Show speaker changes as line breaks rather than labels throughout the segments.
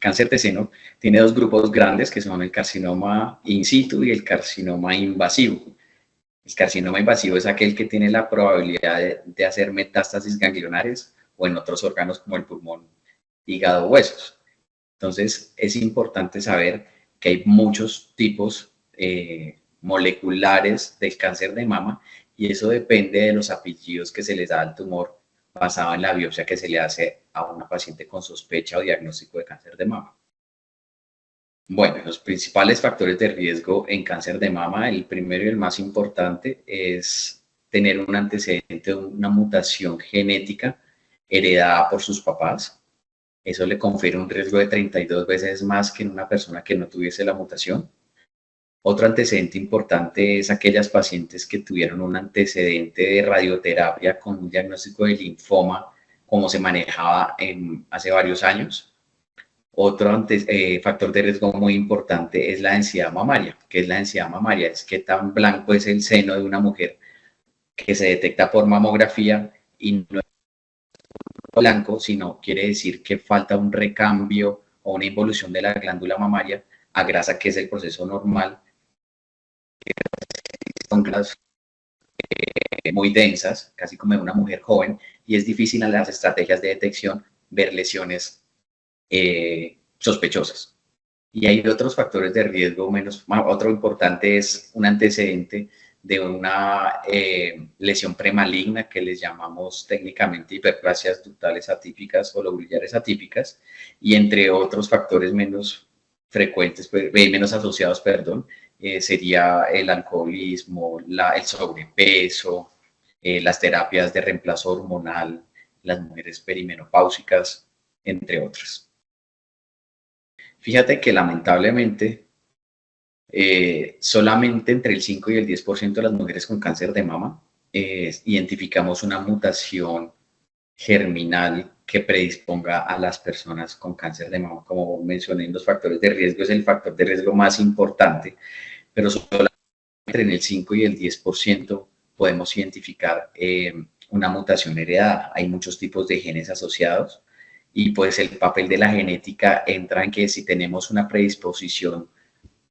cáncer de seno tiene dos grupos grandes que son el carcinoma in situ y el carcinoma invasivo. El carcinoma invasivo es aquel que tiene la probabilidad de hacer metástasis ganglionares o en otros órganos como el pulmón, hígado, huesos. Entonces, es importante saber que hay muchos tipos moleculares del cáncer de mama y eso depende de los apellidos que se les da al tumor basado en la biopsia que se le hace a una paciente con sospecha o diagnóstico de cáncer de mama. Bueno, los principales factores de riesgo en cáncer de mama, el primero y el más importante es tener un antecedente de una mutación genética heredada por sus papás. Eso le confiere un riesgo de 32 veces más que en una persona que no tuviese la mutación. Otro antecedente importante es aquellas pacientes que tuvieron un antecedente de radioterapia con un diagnóstico de linfoma, como se manejaba hace varios años. Otro factor de riesgo muy importante es la densidad mamaria. ¿Qué es la densidad mamaria? Es qué tan blanco es el seno de una mujer que se detecta por mamografía y no es blanco, sino quiere decir que falta un recambio o una involución de la glándula mamaria a grasa, que es el proceso normal. Son grasas muy densas, casi como de una mujer joven, y es difícil en las estrategias de detección ver lesiones sospechosas. Y hay otros factores de riesgo otro importante es un antecedente de una lesión premaligna que les llamamos técnicamente hiperplasias ductales atípicas o lobulares atípicas, y entre otros factores menos frecuentes, menos asociados, perdón, sería el alcoholismo, el sobrepeso, las terapias de reemplazo hormonal, las mujeres perimenopáusicas, entre otras. Fíjate que lamentablemente solamente entre el 5 y el 10% de las mujeres con cáncer de mama identificamos una mutación germinal que predisponga a las personas con cáncer de mama. Como mencioné, en los factores de riesgo es el factor de riesgo más importante, pero solamente en el 5 y el 10% podemos identificar una mutación heredada. Hay muchos tipos de genes asociados y pues el papel de la genética entra en que si tenemos una predisposición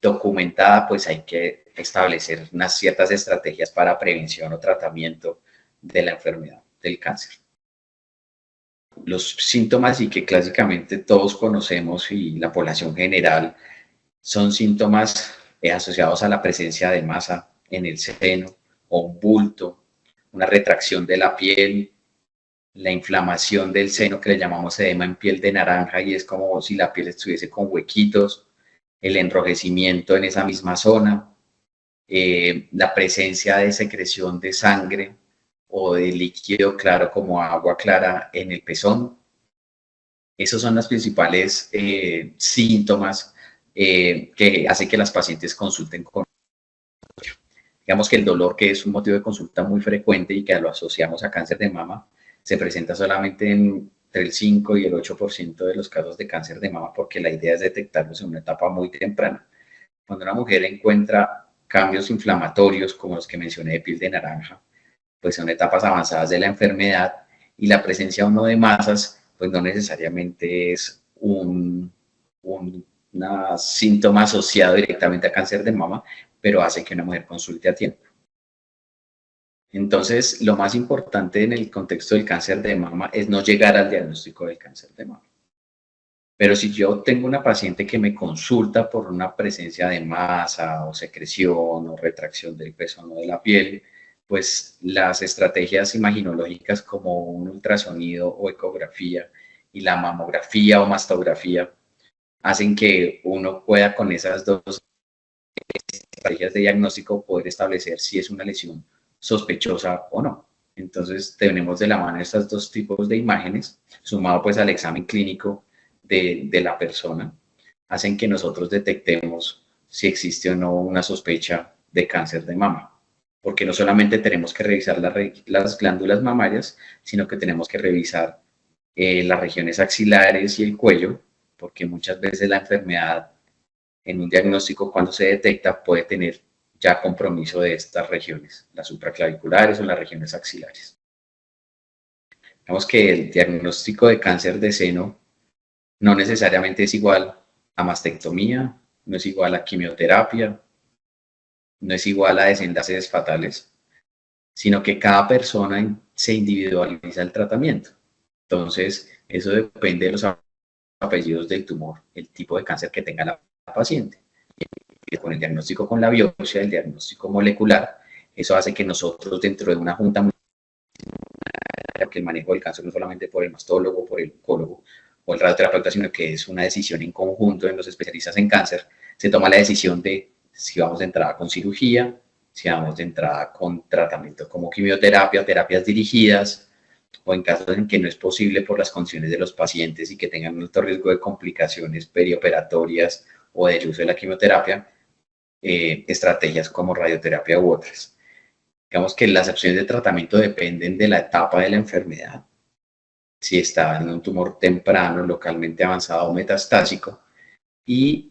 documentada, pues hay que establecer unas ciertas estrategias para prevención o tratamiento de la enfermedad del cáncer. Los síntomas y que clásicamente todos conocemos y la población general son síntomas asociados a la presencia de masa en el seno o un bulto, una retracción de la piel, la inflamación del seno que le llamamos edema en piel de naranja y es como si la piel estuviese con huequitos, el enrojecimiento en esa misma zona, la presencia de secreción de sangre o de líquido claro como agua clara en el pezón. Esos son los principales síntomas que hacen que las pacientes consulten con. Digamos que el dolor, que es un motivo de consulta muy frecuente y que lo asociamos a cáncer de mama, se presenta solamente entre el 5 y el 8% de los casos de cáncer de mama, porque la idea es detectarlos en una etapa muy temprana. Cuando una mujer encuentra cambios inflamatorios, como los que mencioné de piel de naranja, pues son etapas avanzadas de la enfermedad y la presencia o no de masas, pues no necesariamente es un síntoma asociado directamente a cáncer de mama, pero hace que una mujer consulte a tiempo. Entonces, lo más importante en el contexto del cáncer de mama es no llegar al diagnóstico del cáncer de mama. Pero si yo tengo una paciente que me consulta por una presencia de masa o secreción o retracción del pezón o de la piel, pues las estrategias imaginológicas como un ultrasonido o ecografía y la mamografía o mastografía hacen que uno pueda con esas dos estrategias de diagnóstico poder establecer si es una lesión sospechosa o no. Entonces tenemos de la mano estos dos tipos de imágenes, sumado pues al examen clínico de la persona, hacen que nosotros detectemos si existe o no una sospecha de cáncer de mama. Porque no solamente tenemos que revisar las glándulas mamarias, sino que tenemos que revisar las regiones axilares y el cuello, porque muchas veces la enfermedad en un diagnóstico cuando se detecta puede tener ya compromiso de estas regiones, las supraclaviculares o las regiones axilares. Digamos que el diagnóstico de cáncer de seno No necesariamente es igual a mastectomía, no es igual a quimioterapia, no es igual a desenlaces fatales, sino que cada persona se individualiza el tratamiento. Entonces, eso depende de los apellidos del tumor, el tipo de cáncer que tenga la paciente. Con el diagnóstico con la biopsia, el diagnóstico molecular, eso hace que nosotros dentro de una junta, que el manejo del cáncer no solamente por el mastólogo, por el oncólogo o el radioterapeuta, sino que es una decisión en conjunto en los especialistas en cáncer, se toma la decisión de si vamos de entrada con cirugía, si vamos de entrada con tratamiento como quimioterapia, terapias dirigidas, o en casos en que no es posible por las condiciones de los pacientes y que tengan un alto riesgo de complicaciones perioperatorias o del uso de la quimioterapia, estrategias como radioterapia u otras. Digamos que las opciones de tratamiento dependen de la etapa de la enfermedad, si está en un tumor temprano, localmente avanzado o metastásico, y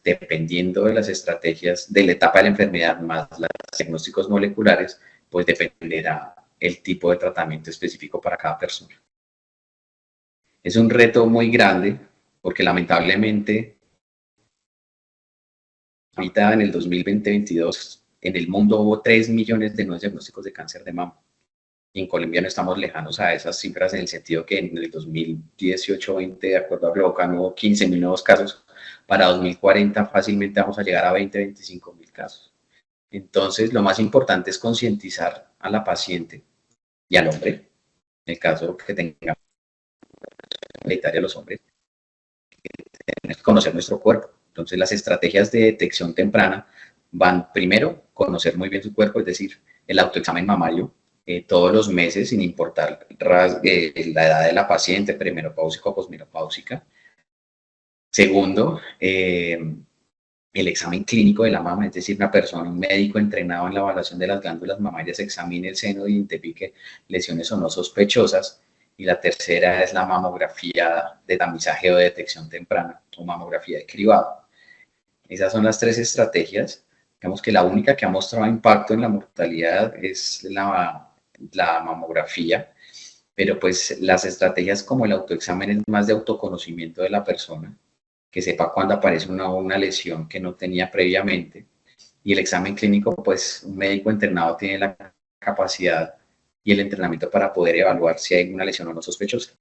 dependiendo de las estrategias de la etapa de la enfermedad más los diagnósticos moleculares, pues dependerá el tipo de tratamiento específico para cada persona. Es un reto muy grande porque lamentablemente ahorita en el 2020-2022 en el mundo hubo 3 millones de nuevos diagnósticos de cáncer de mama. Y en Colombia no estamos lejanos a esas cifras en el sentido que en el 2018-20, de acuerdo a Globocan, hubo 15.000 nuevos casos. Para 2040 fácilmente vamos a llegar a 20-25.000 casos. Entonces, lo más importante es concientizar a la paciente y al hombre, en el caso que tenga hereditaria a los hombres, tenemos que conocer nuestro cuerpo. Entonces, las estrategias de detección temprana van primero, conocer muy bien su cuerpo, es decir, el autoexamen mamario, todos los meses, sin importar la edad de la paciente, premenopáusica o posmenopáusica. Segundo, el examen clínico de la mama, es decir, una persona, un médico entrenado en la evaluación de las glándulas mamarias, examine el seno e identifique lesiones o no sospechosas. Y la tercera es la mamografía de tamizaje o de detección temprana, o mamografía de cribado. Esas son las tres estrategias. Digamos que la única que ha mostrado impacto en la mortalidad es la mamografía, pero pues las estrategias como el autoexamen es más de autoconocimiento de la persona, que sepa cuándo aparece una lesión que no tenía previamente, y el examen clínico, pues un médico entrenado tiene la capacidad y el entrenamiento para poder evaluar si hay una lesión o no sospechosa.